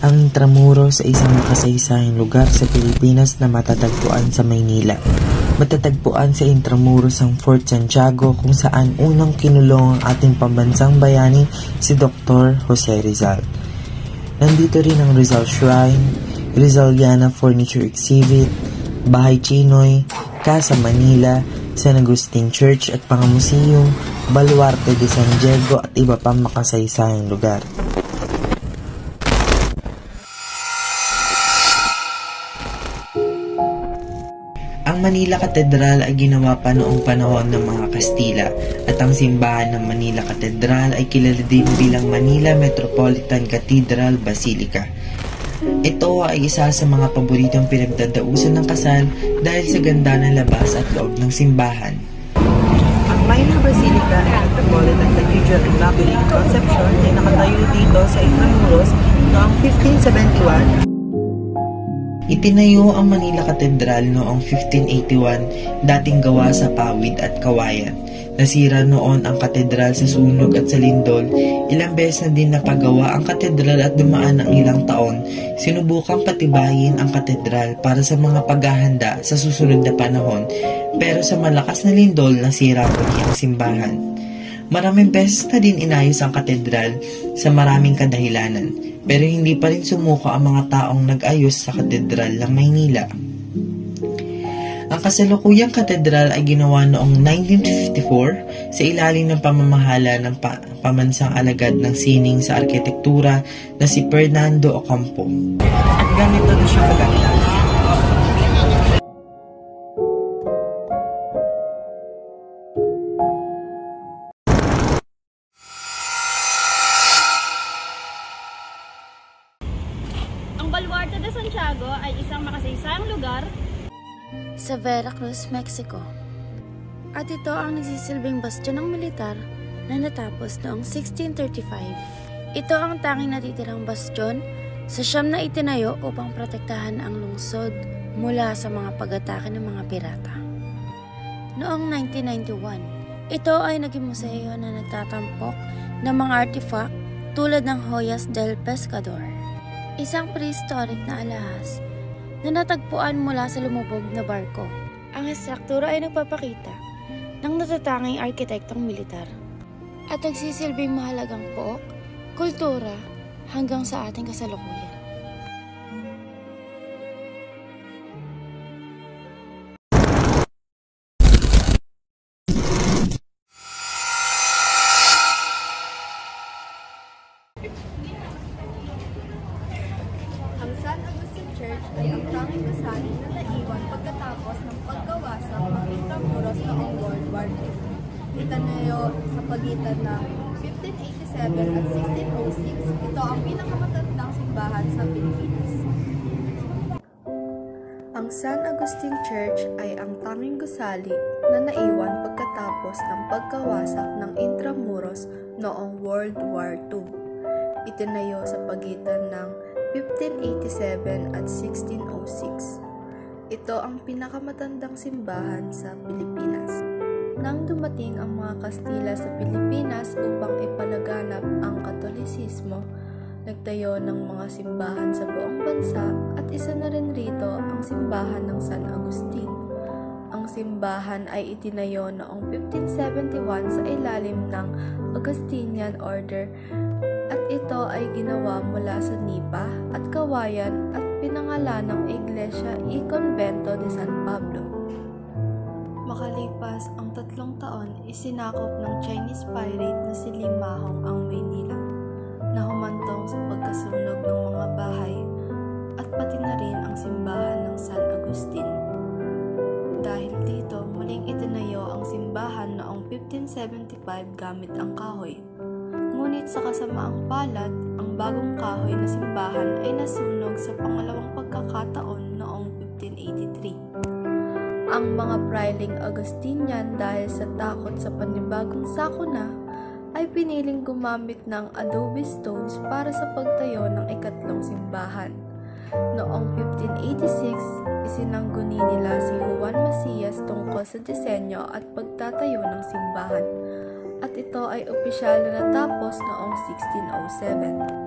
Ang Intramuros ay isang makasaysayang lugar sa Pilipinas na matatagpuan sa Maynila. Matatagpuan sa Intramuros ang Fort Santiago kung saan unang kinulong ang ating pambansang bayani si Dr. Jose Rizal. Nandito rin ang Rizal Shrine, Rizaliana Furniture Exhibit, Bahay Chinoy, Casa Manila, San Agustin Church at Pangamuseum, Baluarte de San Diego at iba pang makasaysayang lugar. Ang Manila Cathedral ay ginawa pa noong panahon ng mga Kastila at ang simbahan ng Manila Cathedral ay kilala din bilang Manila Metropolitan Cathedral Basilica. Ito ay isa sa mga paboritong pinagdadausan ng kasal dahil sa ganda ng labas at loob ng simbahan. Ang Manila Basilica and Metropolitan Cathedral Immaculate Conception ay nakatayo dito sa Intramuros noong 1571. Itinayo ang Manila Cathedral noong 1581, dating gawa sa pawid at kawayan. Nasira noon ang katedral sa sunog at sa lindol. Ilang beses na din napagawa ang katedral at dumaan ang ilang taon. Sinubukang patibayin ang katedral para sa mga paghahanda sa susunod na panahon, pero sa malakas na lindol nasira muli ang simbahan. Maraming beses na din inayos ang katedral sa maraming kadahilanan, pero hindi pa rin sumuko ang mga taong nag-ayos sa katedral ng Maynila. Ang kasalukuyang katedral ay ginawa noong 1954 sa ilalim ng pamamahala ng pamansang alagad ng sining sa arkitektura na si Fernando Ocampo. At ganito na siya kaganda. Ang Baluarte de Santiago ay isang makasaysayang lugar sa Veracruz, Mexico. At ito ang nagsisilbing bastion ng militar na natapos noong 1635. Ito ang tanging natitirang bastion sa siyam na itinayo upang protektahan ang lungsod mula sa mga pag-atake ng mga pirata. Noong 1991, ito ay naging museo na nagtatampok ng mga artifact tulad ng Joyas del Pescador, isang prehistoric na alahas na natagpuan mula sa lumubog na barko. Ang estruktura ay nagpapakita ng natatanging arkitektong militar at nagsisilbing mahalagang pook, kultura hanggang sa ating kasalukuyan. Ang San Agustin Church ay ang tanging gusali na naiwan pagkatapos ng pagkawasak ng Intramuros noong World War II. Itinayo sa pagitan ng 1587 at 1606, ito ang pinakamatandang simbahan sa Pilipinas. Ang San Agustin Church ay ang tanging gusali na naiwan pagkatapos ng pagkawasak ng Intramuros noong World War II. Itinayo sa pagitan ng 1587 at 1606. Ito ang pinakamatandang simbahan sa Pilipinas. Nang dumating ang mga Kastila sa Pilipinas upang ipalaganap ang Katolisismo, nagtayo ng mga simbahan sa buong bansa at isa na rin rito ang simbahan ng San Agustin. Ang simbahan ay itinayo noong 1571 sa ilalim ng Augustinian Order at ito ay ginawa mula sa nipa at kawayan at pinangalan ng Iglesia y Convento de San Pablo. Makalipas ang 3 taon, isinakop ng Chinese pirate na si Limahong ang Maynila, na humantong sa pagkasunog ng mga bahay at pati na rin ang simbahan ng San Agustin. Dahil dito, muling itinayo ang simbahan noong 1575 gamit ang kahoy. Ngunit sa kasamaang palad, ang bagong kahoy na simbahan ay nasunog sa pangalawang pagkakataon noong 1583. Ang mga Priling Augustinian dahil sa takot sa panibagong sakuna ay piniling gumamit ng adobe stones para sa pagtayo ng ikatlong simbahan. Noong 1586, isinangguni nila si Juan Macias tungkol sa disenyo at pagtatayo ng simbahan, at ito ay opisyal na natapos noong 1607.